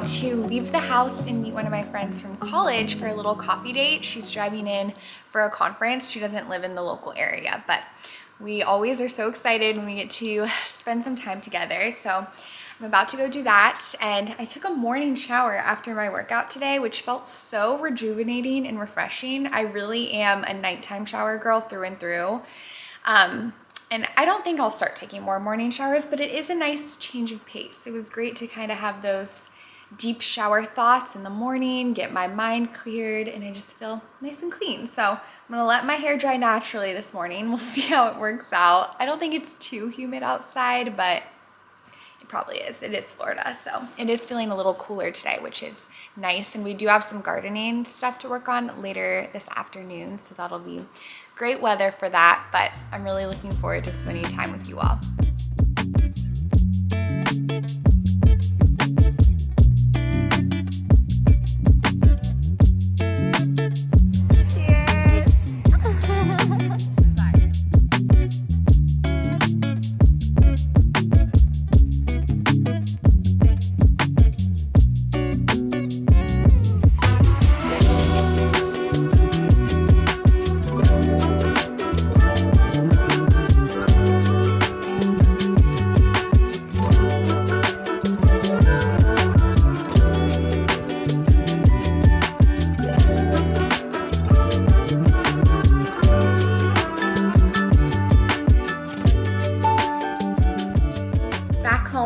to leave the house and meet one of my friends from college for a little coffee date. She's driving in for a conference. She doesn't live in the local area, but we always are so excited when we get to spend some time together. So I'm about to go do that. And I took a morning shower after my workout today, which felt so rejuvenating and refreshing. I really am a nighttime shower girl through and through. And I don't think I'll start taking more morning showers, but it is a nice change of pace. It was great to kind of have those deep shower thoughts in the morning, get my mind cleared, and I just feel nice and clean. So I'm gonna let my hair dry naturally this morning. We'll see how it works out. I don't think it's too humid outside, but it probably is. It is Florida, so it is feeling a little cooler today, which is nice. And we do have some gardening stuff to work on later this afternoon, so that'll be great weather for that. But I'm really looking forward to spending time with you all.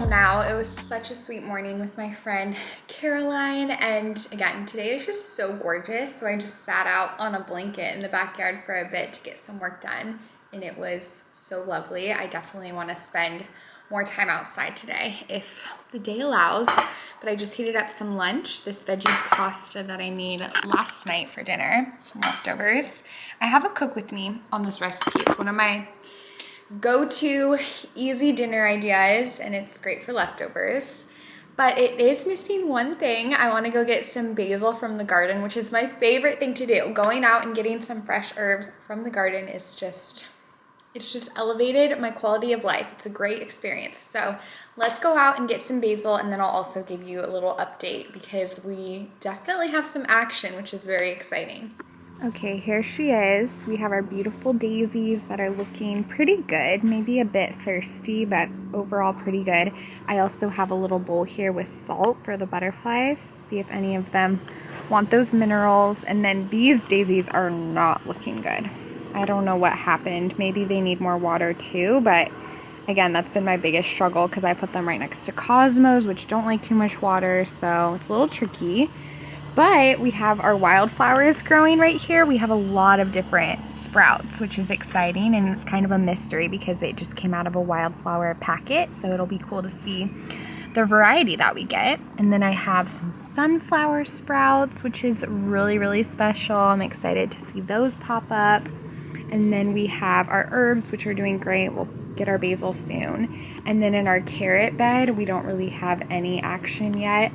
Now, it was such a sweet morning with my friend Caroline, and again, today is just so gorgeous. So I just sat out on a blanket in the backyard for a bit to get some work done, and it was so lovely. I definitely want to spend more time outside today if the day allows. But I just heated up some lunch, this veggie pasta that I made last night for dinner, some leftovers. I have a cook with me on this recipe. It's one of my go-to easy dinner ideas, and it's great for leftovers, but it is missing one thing. I want to go get some basil from the garden, which is my favorite thing to do. Going out and getting some fresh herbs from the garden is just, it's just elevated my quality of life. It's a great experience. So let's go out and get some basil, and then I'll also give you a little update because we definitely have some action, which is very exciting. Okay, here she is. We have our beautiful daisies that are looking pretty good, maybe a bit thirsty, but overall pretty good. I also have a little bowl here with salt for the butterflies, see if any of them want those minerals. And then these daisies are not looking good. I don't know what happened. Maybe they need more water too, but again, that's been my biggest struggle because I put them right next to cosmos, which don't like too much water, so it's a little tricky. But we have our wildflowers growing right here. We have a lot of different sprouts, which is exciting, and it's kind of a mystery because it just came out of a wildflower packet, so it'll be cool to see the variety that we get. And then I have some sunflower sprouts, which is really, really special. I'm excited to see those pop up. And then we have our herbs, which are doing great. We'll get our basil soon. And then in our carrot bed, we don't really have any action yet.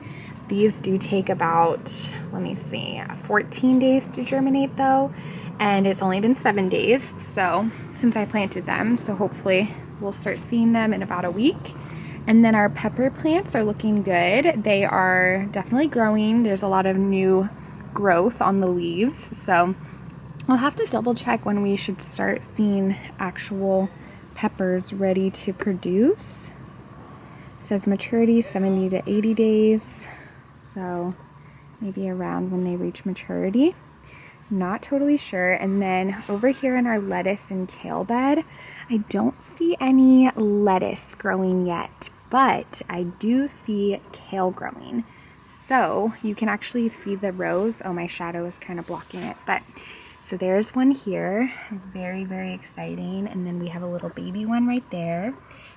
These do take about, let me see, 14 days to germinate though, and it's only been 7 days so since I planted them, so hopefully we'll start seeing them in about a week. And then our pepper plants are looking good. They are definitely growing. There's a lot of new growth on the leaves, so I'll have to double check when we should start seeing actual peppers ready to produce. It says maturity 70 to 80 days. So maybe around when they reach maturity. Not totally sure. And then over here in our lettuce and kale bed, I don't see any lettuce growing yet, but I do see kale growing. So you can actually see the rows. Oh, my shadow is kind of blocking it. But so there's one here. Very, very exciting. And then we have a little baby one right there.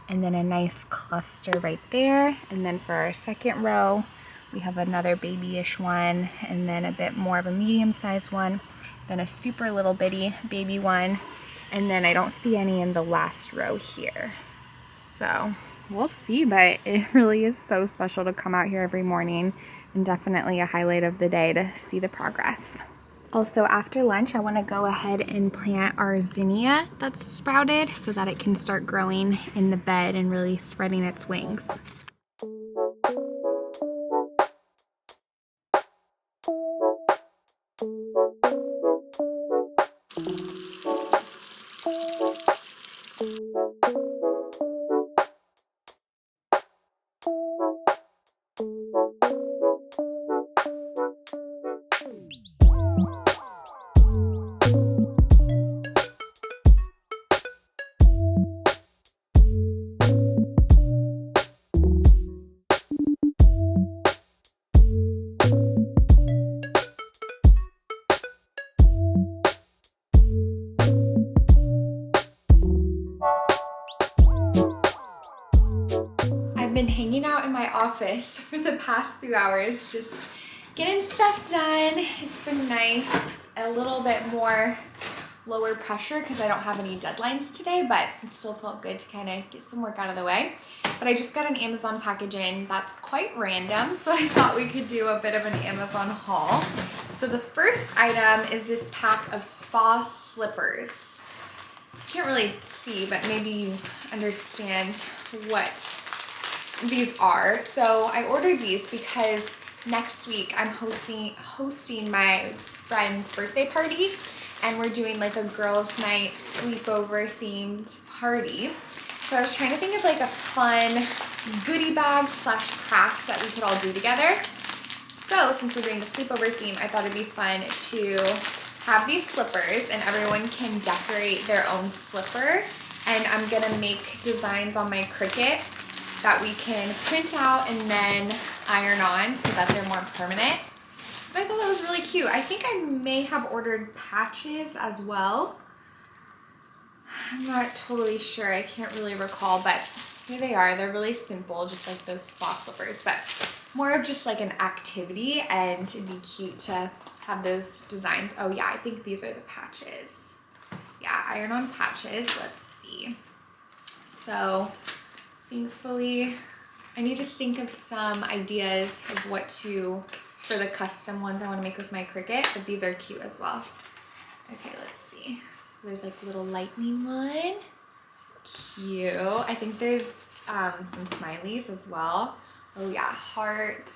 And then a nice cluster right there. And then for our second row, we have another babyish one, and then a bit more of a medium-sized one, then a super little bitty baby one, and then I don't see any in the last row here. So we'll see, but it really is so special to come out here every morning, and definitely a highlight of the day to see the progress. Also, after lunch, I want to go ahead and plant our zinnia that's sprouted so that it can start growing in the bed and really spreading its wings. Been hanging out in my office for the past few hours, just getting stuff done. It's been nice, a little bit more lower pressure because I don't have any deadlines today, but it still felt good to kind of get some work out of the way. But I just got an Amazon package in that's quite random, so I thought we could do a bit of an Amazon haul. So the first item is this pack of spa slippers. You can't really see, but maybe you understand what these are. So I ordered these because next week I'm hosting my friend's birthday party, and we're doing like a girls' night sleepover themed party. So I was trying to think of like a fun goodie bag slash craft that we could all do together. So since we're doing the sleepover theme, I thought it'd be fun to have these slippers and everyone can decorate their own slipper. And I'm gonna make designs on my Cricut that we can print out and then iron on so that they're more permanent. But I thought that was really cute. I think I may have ordered patches as well. I'm not totally sure, I can't really recall, but here they are. They're really simple, just like those spa slippers, but more of just like an activity, and it'd be cute to have those designs. Oh yeah, I think these are the patches. Yeah, iron on patches, let's see. So, thankfully, I need to think of some ideas of what to, for the custom ones I want to make with my Cricut, but these are cute as well. Okay, let's see. So there's like a little lightning one. Cute. I think there's some smileys as well. Oh yeah, heart.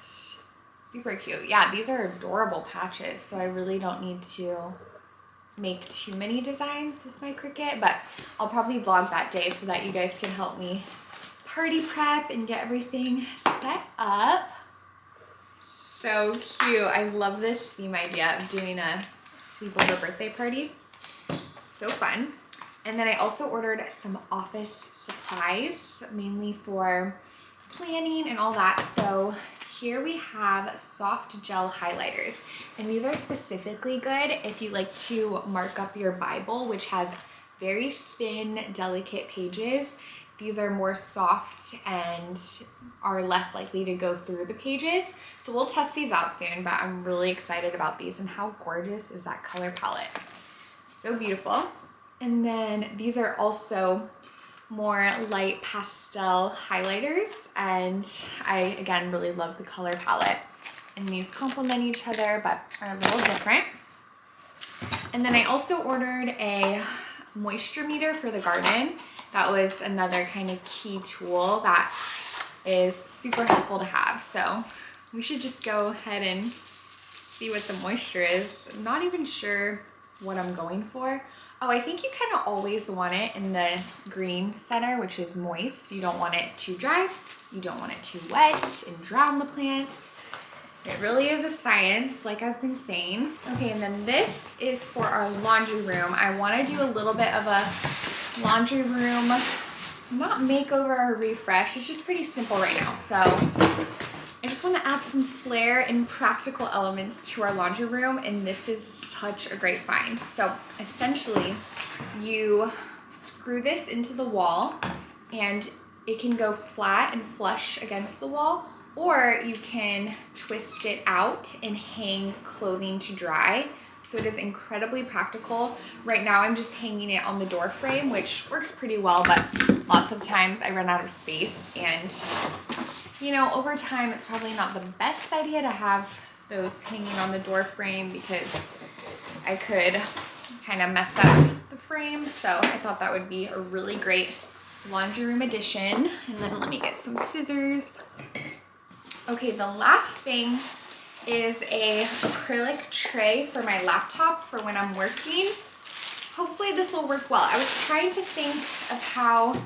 Super cute. Yeah, these are adorable patches, so I really don't need to make too many designs with my Cricut, but I'll probably vlog that day so that you guys can help me party prep and get everything set up. So cute. I love this theme idea of doing a sleepover birthday party. So fun. And then I also ordered some office supplies, mainly for planning and all that. So here we have soft gel highlighters, and these are specifically good if you like to mark up your Bible, which has very thin, delicate pages. These are more soft and are less likely to go through the pages. So we'll test these out soon, but I'm really excited about these, and how gorgeous is that color palette? So beautiful. And then these are also more light pastel highlighters, and I, again, really love the color palette. And these complement each other, but are a little different. And then I also ordered a moisture meter for the garden. That was another kind of key tool that is super helpful to have. So we should just go ahead and see what the moisture is. I'm not even sure what I'm going for. Oh, I think you kind of always want it in the green center, which is moist. You don't want it too dry. You don't want it too wet and drown the plants. It really is a science, like I've been saying. Okay, and then this is for our laundry room. I want to do a little bit of a laundry room, not makeover or refresh. It's just pretty simple right now. So I just want to add some flair and practical elements to our laundry room, and this is such a great find. So essentially, you screw this into the wall, and it can go flat and flush against the wall, or you can twist it out and hang clothing to dry. So it is incredibly practical. Right now I'm just hanging it on the door frame, which works pretty well, but lots of times I run out of space, and you know, over time it's probably not the best idea to have those hanging on the door frame because I could kind of mess up the frame. So I thought that would be a really great laundry room addition. And then let me get some scissors. Okay, the last thing is a acrylic tray for my laptop for when I'm working. Hopefully this will work well. I was trying to think of how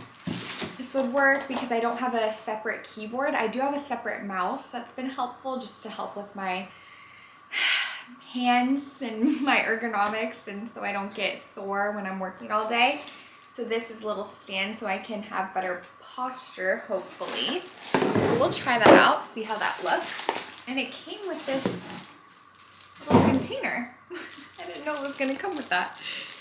this would work because I don't have a separate keyboard. I do have a separate mouse. That's been helpful just to help with my hands and my ergonomics, and so I don't get sore when I'm working all day. So this is a little stand so I can have better posture, hopefully. So we'll try that out, see how that looks. And it came with this little container. I didn't know it was gonna come with that.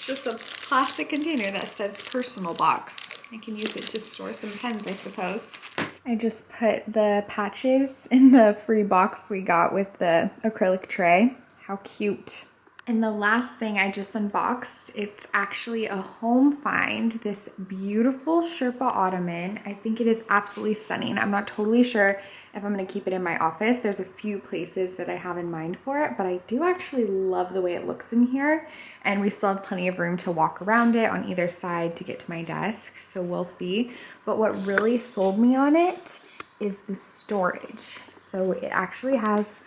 Just a plastic container that says personal box. I can use it to store some pens, I suppose. I just put the patches in the free box we got with the acrylic tray. How cute. And the last thing I just unboxed, it's actually a home find, this beautiful Sherpa Ottoman. I think it is absolutely stunning. I'm not totally sure if I'm gonna keep it in my office. There's a few places that I have in mind for it, but I do actually love the way it looks in here. And we still have plenty of room to walk around it on either side to get to my desk, so we'll see. But what really sold me on it is the storage. So it actually has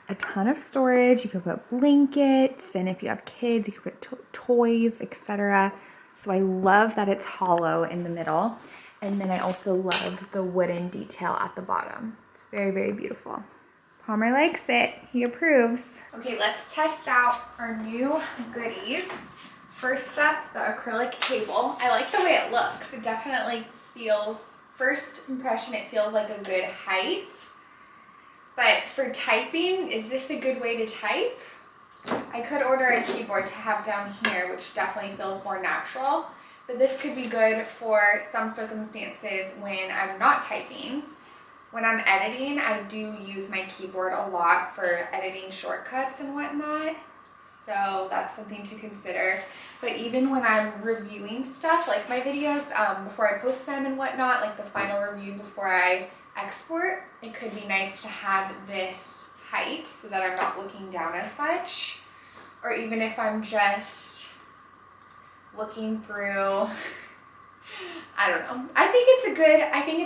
a ton of storage. You can put blankets, and if you have kids, you can put toys, etc. So I love that it's hollow in the middle. And then I also love the wooden detail at the bottom. It's very, very beautiful. Palmer likes it. He approves. Okay, let's test out our new goodies. First up, the acrylic table. I like the way it looks. It definitely feels, first impression, it feels like a good height. But for typing, is this a good way to type? I could order a keyboard to have down here, which definitely feels more natural. But this could be good for some circumstances when I'm not typing. When I'm editing, I do use my keyboard a lot for editing shortcuts and whatnot. So that's something to consider. But even when I'm reviewing stuff, like my videos, before I post them and whatnot, like the final review before I export, it could be nice to have this height so that I'm not looking down as much. Or even if I'm just looking through, I don't know. I think it's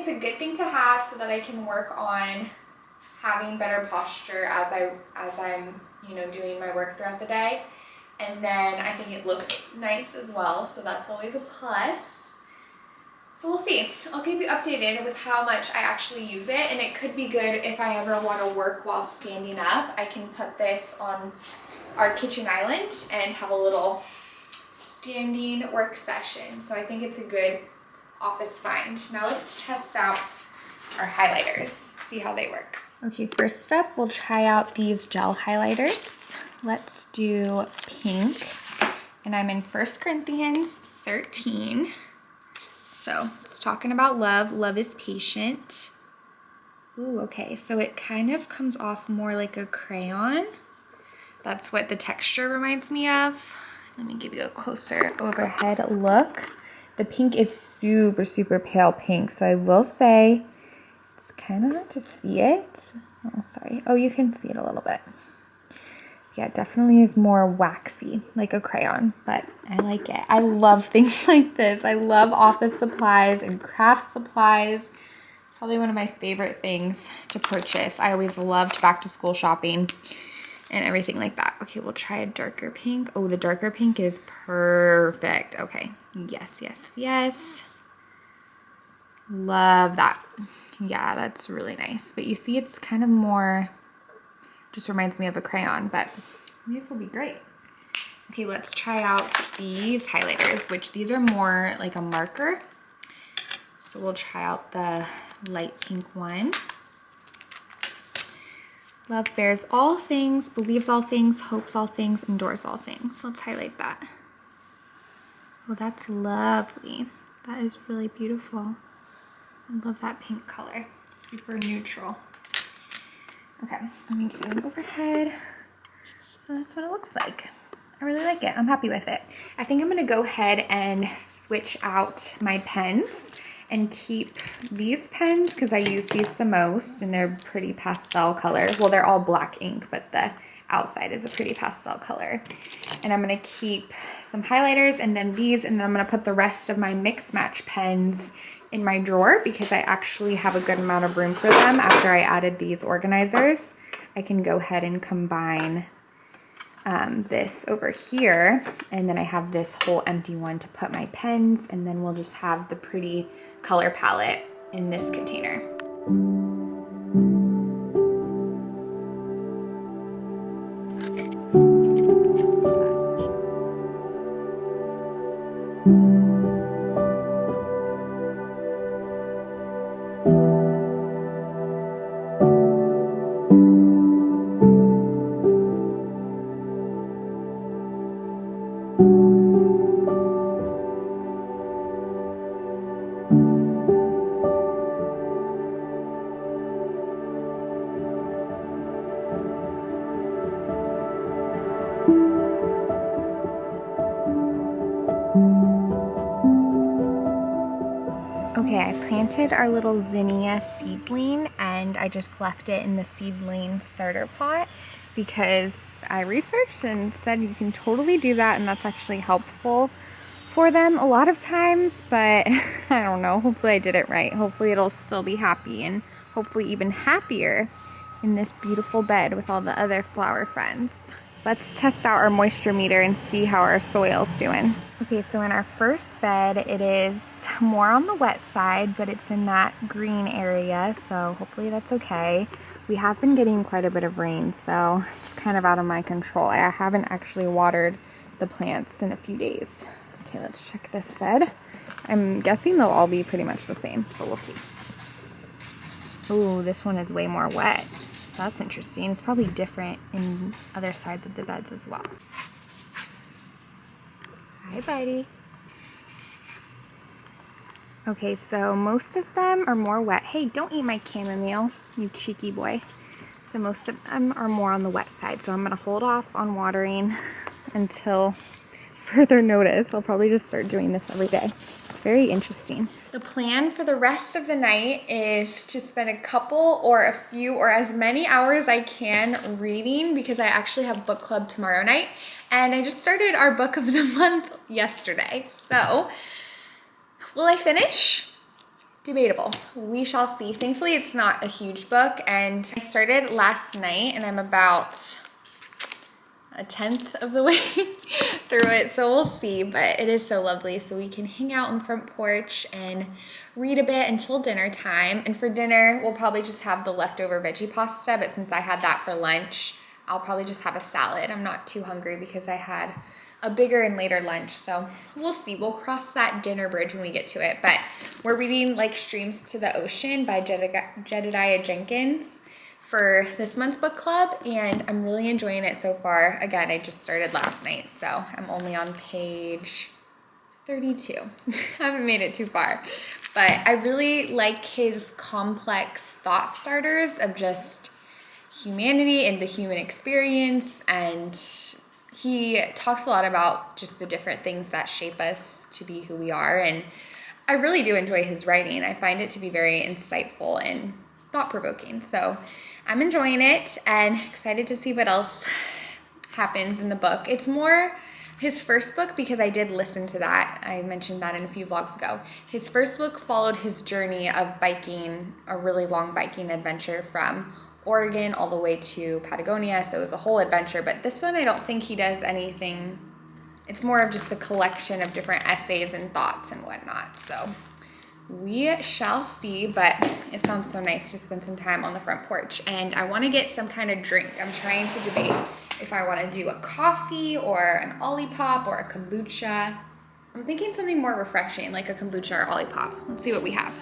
a good thing to have so that I can work on having better posture as I'm, you know, doing my work throughout the day. And then I think it looks nice as well, so that's always a plus. So we'll see. I'll keep you updated with how much I actually use it, and it could be good if I ever want to work while standing up. I can put this on our kitchen island and have a little standing work session. So I think it's a good office find. Now let's test out our highlighters, see how they work. Okay, first up, we'll try out these gel highlighters. Let's do pink, and I'm in 1 Corinthians 13. So it's talking about love. Love is patient. Ooh, okay, so it kind of comes off more like a crayon. That's what the texture reminds me of. Let me give you a closer overhead look. The pink is super, super pale pink, so I will say it's kind of hard to see it. Oh, sorry. Oh, you can see it a little bit. Yeah, it definitely is more waxy, like a crayon, but I like it. I love things like this. I love office supplies and craft supplies. Probably one of my favorite things to purchase. I always loved back to school shopping and everything like that. Okay, we'll try a darker pink. Oh, the darker pink is perfect. Okay, yes, yes, yes. Love that. Yeah, that's really nice. But you see, it's kind of more, just reminds me of a crayon, but these will be great. Okay, let's try out these highlighters, which these are more like a marker. So we'll try out the light pink one. Love bears all things, believes all things, hopes all things, endures all things. Let's highlight that. Oh, that's lovely. That is really beautiful. I love that pink color. Super neutral. Okay, let me give you an overhead. So that's what it looks like. I really like it. I'm happy with it. I think I'm gonna go ahead and switch out my pens and keep these pens because I use these the most and they're pretty pastel color. Well, they're all black ink, but the outside is a pretty pastel color. And I'm gonna keep some highlighters and then these, and then I'm gonna put the rest of my mix match pens in my drawer because I actually have a good amount of room for them after I added these organizers. I can go ahead and combine this over here, and then I have this whole empty one to put my pens, and then we'll just have the pretty color palette in this container. Okay, I planted our little zinnia seedling and I just left it in the seedling starter pot because I researched and said you can totally do that, and that's actually helpful for them a lot of times, but I don't know, hopefully I did it right. Hopefully it'll still be happy, and hopefully even happier in this beautiful bed with all the other flower friends. Let's test out our moisture meter and see how our soil's doing. Okay, so in our first bed, it is more on the wet side, but it's in that green area, so hopefully that's okay. We have been getting quite a bit of rain, so it's kind of out of my control. I haven't actually watered the plants in a few days. Okay, let's check this bed. I'm guessing they'll all be pretty much the same, but we'll see. Ooh, this one is way more wet. That's interesting. It's probably different in other sides of the beds as well. Hi, buddy. Okay, so most of them are more wet. Hey, don't eat my chamomile, you cheeky boy. So most of them are more on the wet side, so I'm gonna hold off on watering until further notice. I'll probably just start doing this every day. It's very interesting. The plan for the rest of the night is to spend a couple or a few or as many hours I can reading, because I actually have book club tomorrow night, and I just started our book of the month yesterday. So will I finish? Debatable. We shall see. Thankfully, it's not a huge book, and I started last night and I'm about a 1/10 of the way through it, so we'll see, but it is so lovely. So we can hang out on the front porch and read a bit until dinner time. And for dinner, we'll probably just have the leftover veggie pasta, but since I had that for lunch, I'll probably just have a salad. I'm not too hungry because I had a bigger and later lunch, so we'll see. We'll cross that dinner bridge when we get to it. But we're reading Like Streams to the Ocean by Jedediah Jenkins for this month's book club, and I'm really enjoying it so far. Again, I just started last night, so I'm only on page 32. I haven't made it too far, but I really like his complex thought starters of just humanity and the human experience, and he talks a lot about just the different things that shape us to be who we are, and I really do enjoy his writing. I find it to be very insightful and thought-provoking, so I'm enjoying it and excited to see what else happens in the book. It's more his first book, because I did listen to that. I mentioned that in a few vlogs ago. His first book followed his journey of biking, a really long biking adventure from Oregon all the way to Patagonia, so it was a whole adventure. But this one, I don't think he does anything. It's more of just a collection of different essays and thoughts and whatnot, so we shall see. But it sounds so nice to spend some time on the front porch, and I want to get some kind of drink. I'm trying to debate if I want to do a coffee or an Olipop or a kombucha. I'm thinking something more refreshing, like a kombucha or Olipop. Let's see what we have.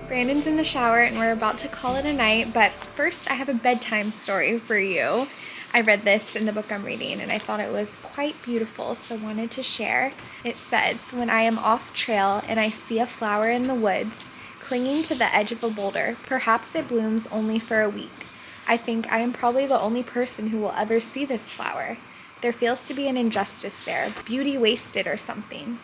Brandon's in the shower and we're about to call it a night, but first I have a bedtime story for you. I read this in the book I'm reading and I thought it was quite beautiful, so wanted to share. It says, "When I am off trail and I see a flower in the woods, clinging to the edge of a boulder. Perhaps it blooms only for a week. I think I am probably the only person who will ever see this flower. There feels to be an injustice there, beauty wasted or something.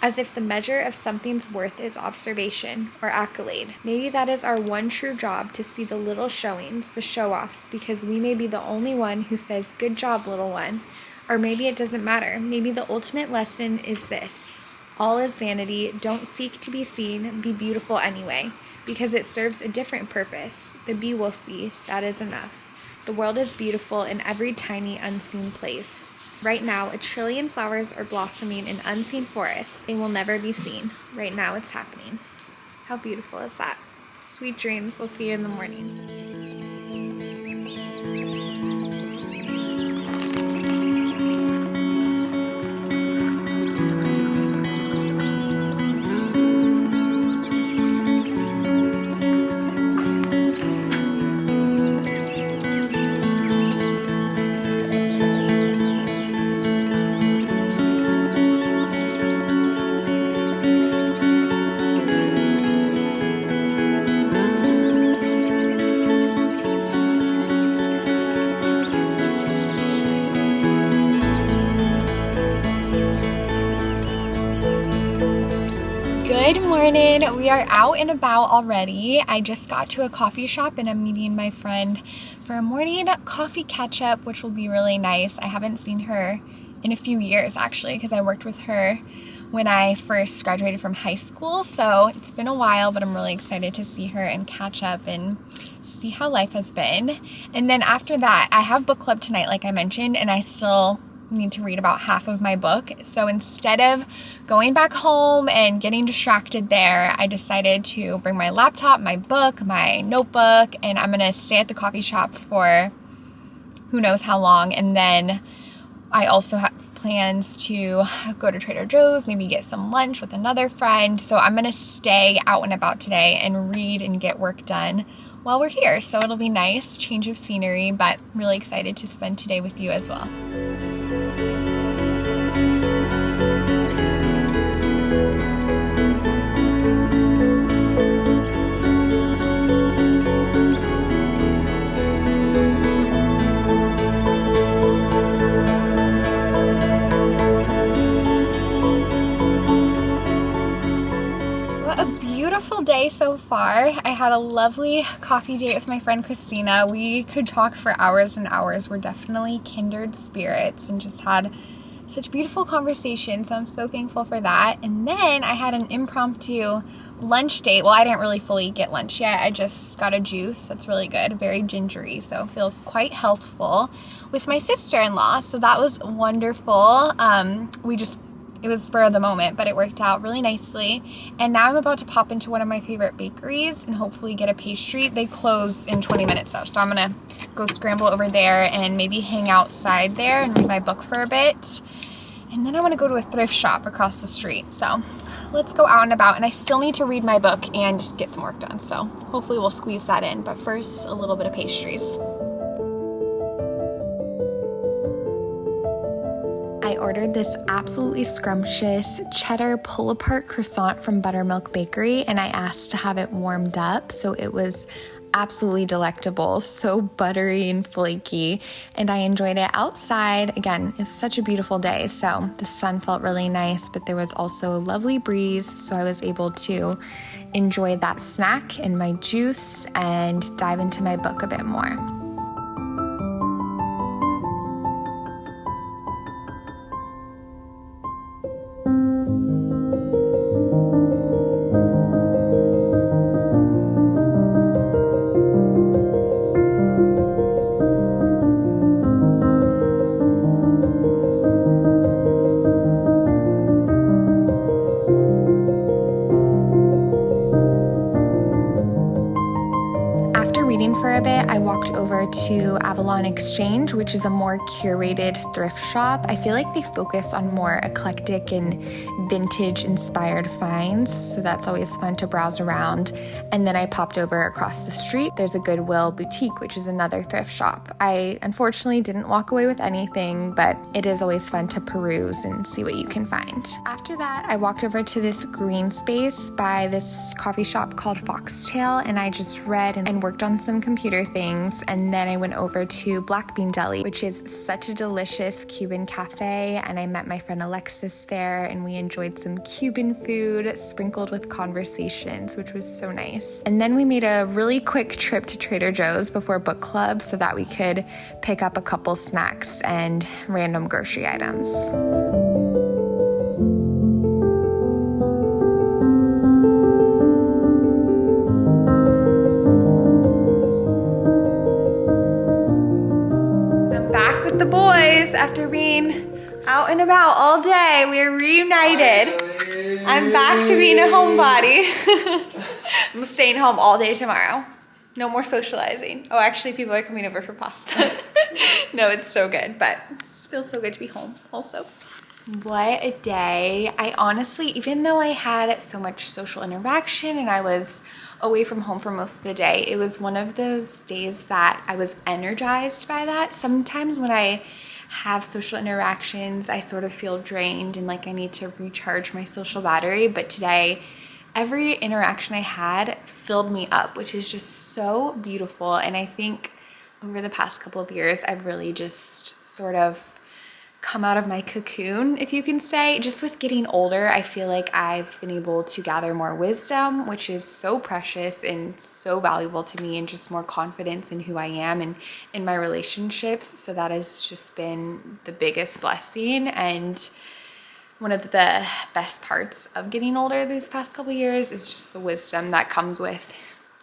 As if the measure of something's worth is observation or accolade. Maybe that is our one true job, to see the little showings, the show-offs, because we may be the only one who says, "Good job, little one." Or maybe it doesn't matter. Maybe the ultimate lesson is this: all is vanity. Don't seek to be seen. Be beautiful anyway, because it serves a different purpose. The bee will see. That is enough. The world is beautiful in every tiny unseen place. Right now, 1,000,000,000,000 flowers are blossoming in unseen forests. They will never be seen. Right now, it's happening. How beautiful is that? Sweet dreams. We'll see you in the morning. Good morning. We are out and about already. I just got to a coffee shop and I'm meeting my friend for a morning coffee catch up, which will be really nice. I haven't seen her in a few years actually, because I worked with her when I first graduated from high school. So it's been a while, but I'm really excited to see her and catch up and see how life has been. And then after that, I have book club tonight, like I mentioned, and I still need to read about half of my book. So instead of going back home and getting distracted there, I decided to bring my laptop, my book, my notebook, and I'm gonna stay at the coffee shop for who knows how long. And then I also have plans to go to Trader Joe's, maybe get some lunch with another friend. So I'm gonna stay out and about today and read and get work done while we're here. So it'll be nice, change of scenery, but really excited to spend today with you as well. What a beautiful day so far. I had a lovely coffee date with my friend Christina. We could talk for hours and hours. We're definitely kindred spirits and just had such beautiful conversation, so I'm so thankful for that. And then I had an impromptu lunch date. Well, I didn't really fully get lunch yet. I just got a juice that's really good, very gingery, so it feels quite healthful, with my sister-in-law. So that was wonderful. It was spur of the moment, but it worked out really nicely. And now I'm about to pop into one of my favorite bakeries and hopefully get a pastry. They close in 20 minutes though, so I'm gonna go scramble over there and maybe hang outside there and read my book for a bit. And then I want to go to a thrift shop across the street. So let's go out and about. And I still need to read my book and get some work done. So hopefully we'll squeeze that in. But first, a little bit of pastries. I ordered this absolutely scrumptious cheddar pull-apart croissant from Buttermilk Bakery, and I asked to have it warmed up, so it was absolutely delectable, so buttery and flaky, and I enjoyed it outside. Again, it's such a beautiful day, so the sun felt really nice, but there was also a lovely breeze, so I was able to enjoy that snack and my juice and dive into my book a bit more. For a bit, that, I walked over to Avalon Exchange, which is a more curated thrift shop. I feel like they focus on more eclectic and vintage inspired finds, so that's always fun to browse around. And then I popped over across the street. There's a Goodwill Boutique, which is another thrift shop. I unfortunately didn't walk away with anything, but it is always fun to peruse and see what you can find. After that, I walked over to this green space by this coffee shop called Foxtail, and I just read and worked on some computer things. And then I went over to Black Bean Deli, which is such a delicious Cuban cafe, and I met my friend Alexis there, and we enjoyed some Cuban food sprinkled with conversations, which was so nice. And then we made a really quick trip to Trader Joe's before book club so that we could pick up a couple snacks and random grocery items. The boys, after being out and about all day, we are reunited. Finally. I'm back to being a homebody. I'm staying home all day tomorrow. No more socializing. Oh, actually, people are coming over for pasta. No, it's so good, but it feels so good to be home also. What a day. I honestly, even though I had so much social interaction and I was away from home for most of the day, it was one of those days that I was energized by that. Sometimes when I have social interactions, I sort of feel drained and like I need to recharge my social battery. But today, every interaction I had filled me up, which is just so beautiful. And I think over the past couple of years, I've really just sort of come out of my cocoon, if you can say. Just with getting older, I feel like I've been able to gather more wisdom, which is so precious and so valuable to me, and just more confidence in who I am and in my relationships. So that has just been the biggest blessing and one of the best parts of getting older these past couple years is just the wisdom that comes with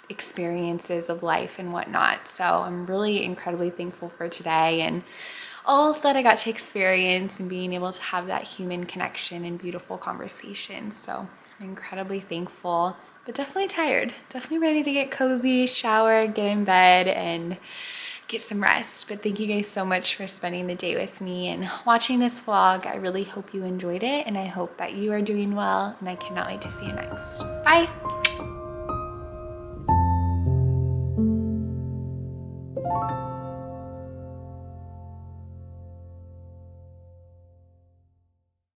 experiences of life and whatnot. So I'm really incredibly thankful for today and all of that I got to experience and being able to have that human connection and beautiful conversation. So I'm incredibly thankful, but definitely tired. Definitely ready to get cozy, shower, get in bed, and get some rest. But thank you guys so much for spending the day with me and watching this vlog. I really hope you enjoyed it, and I hope that you are doing well, and I cannot wait to see you next. Bye!